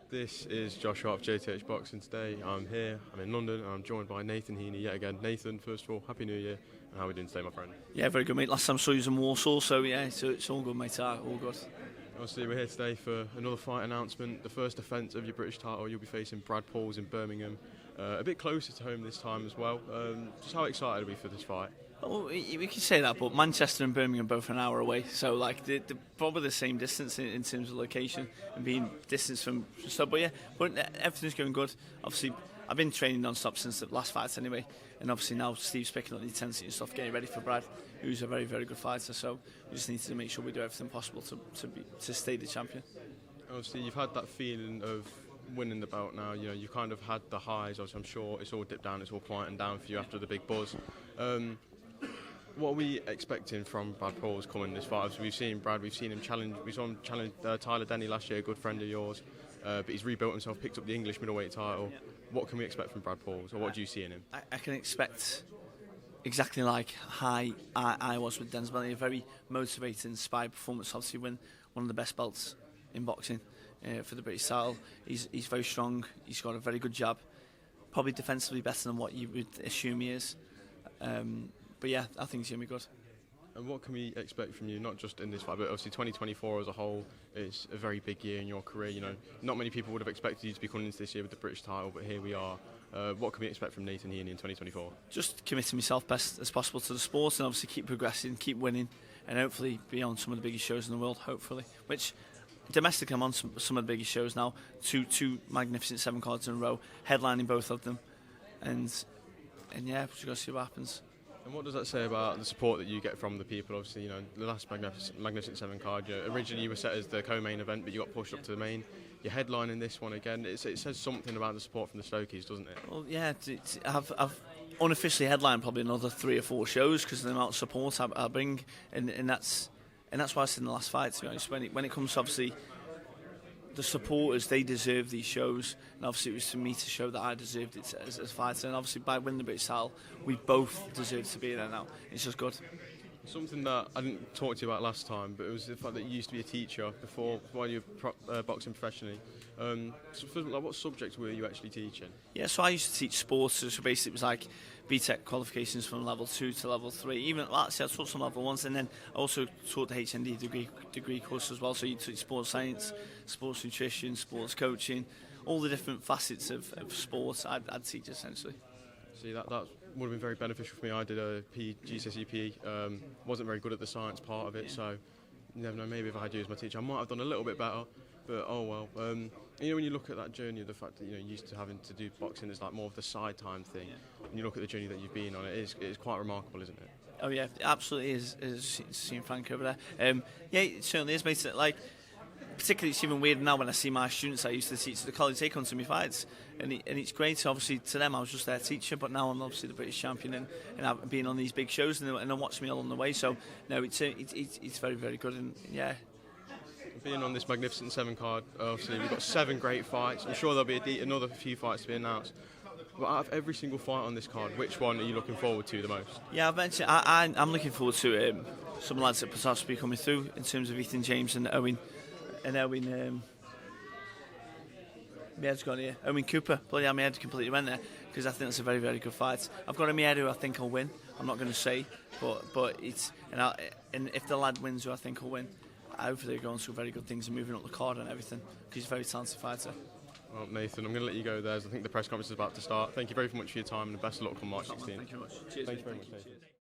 This is Joshua of JTH Boxing. Today I'm here, I'm in London, and I'm joined by Nathan Heaney yet again. Nathan, first of all, Happy New Year, and how are we doing today, my friend? Yeah, very good, mate. Last time I saw you was in Warsaw, so yeah, it's all good, mate. All good. Obviously, we're here today for another fight announcement, the first defence of your British title. You'll be facing Brad Pauls in Birmingham, a bit closer to home this time as well. Just how excited are we for this fight? Well, we can say that, but Manchester and Birmingham are both an hour away, so like they're probably the same distance in terms of location and being distance from stuff. But yeah, everything's going good. Obviously, I've been training non-stop since the last fight anyway, and obviously now Steve's picking up the intensity and stuff, getting ready for Brad, who's a very, very good fighter. So we just need to make sure we do everything possible to stay the champion. Obviously, you've had that feeling of winning the belt now. You know, you kind of had the highs. Obviously, I'm sure it's all dipped down, it's all quieting down for you after the big buzz. What are we expecting from Brad Pauls coming this fight? We've seen Brad, we saw him challenge Tyler Denny last year, a good friend of yours, but he's rebuilt himself, picked up the English middleweight title. Yeah. What can we expect from Brad Pauls, or what do you see in him? I can expect exactly like I was with Dennis Bentley, a very motivating, inspired performance. Obviously, win one of the best belts in boxing for the British title. He's very strong. He's got a very good jab, probably defensively better than what you would assume he is. But yeah, I think it's going to be good. And what can we expect from you, not just in this fight, but obviously 2024 as a whole is a very big year in your career. You know, not many people would have expected you to be coming into this year with the British title, but here we are. What can we expect from Nathan Heaney in 2024? Just committing myself best as possible to the sport, and obviously keep progressing, keep winning, and hopefully be on some of the biggest shows in the world, hopefully. Which, domestic, I'm on some of the biggest shows now. Two Magnificent 7 cards in a row, headlining both of them. And yeah, we're just going to see what happens. And what does that say about the support that you get from the people? Obviously, you know, the last Magnificent 7 card, originally you were set as the co-main event, but you got pushed up to the main. You're headlining this one again. It says something about the support from the Stokies, doesn't it? Well, yeah, I've unofficially headlined probably another 3 or 4 shows because of the amount of support I bring, and that's why I said in the last fight, to be honest, when it comes to obviously the supporters, they deserve these shows, and obviously it was for me to show that I deserved it as a fighter, and obviously by winning the British title, we both deserve to be there now. It's just good. Something that I didn't talk to you about last time, but it was the fact that you used to be a teacher while you were boxing professionally. What subjects were you actually teaching? Yeah, so I used to teach sports, so basically it was like BTEC qualifications from level 2 to level 3. Even actually I taught some level 1s, and then I also taught the HND degree course as well. So you teach sports science, sports nutrition, sports coaching, all the different facets of sports I'd teach essentially. See, that would have been very beneficial for me. I did a GCSE PE, wasn't very good at the science part of it, so you never know, maybe if I had you as my teacher I might have done a little bit better, but oh well. You know, when you look at that journey of the fact that you're used to having to do boxing as like more of the side time thing, and you look at the journey that you've been on, it is quite remarkable, isn't it? Oh yeah, it absolutely is. Seeing Frank over there, yeah, it certainly is, mate. Like, particularly it's even weird now when I see my students I used to teach at the college, they come to me fights, and it's great. Obviously to them I was just their teacher, but now I'm obviously the British champion, and I've been on these big shows, and they watch me along the way. So no, it's very, very good, and yeah. Being on this Magnificent 7 card, obviously we've got 7 great fights. I'm sure there'll be another few fights to be announced. But out of every single fight on this card, which one are you looking forward to the most? Yeah, I've mentioned I'm looking forward to some lads that possibly be coming through in terms of Ethan James and Owen. My head's gone here. Owen Cooper. Bloody hell, my head completely went there because I think that's a very, very good fight. I've got in my head who I think will win. I'm not going to say, but it's and if the lad wins who I think will win, hopefully they're going through very good things and moving up the card and everything because he's a very talented fighter. Well, Nathan, I'm going to let you go there as I think the press conference is about to start. Thank you very much for your time and best of luck on March 16th. Thank you very much. Cheers. Thank you very much, Nathan. Cheers.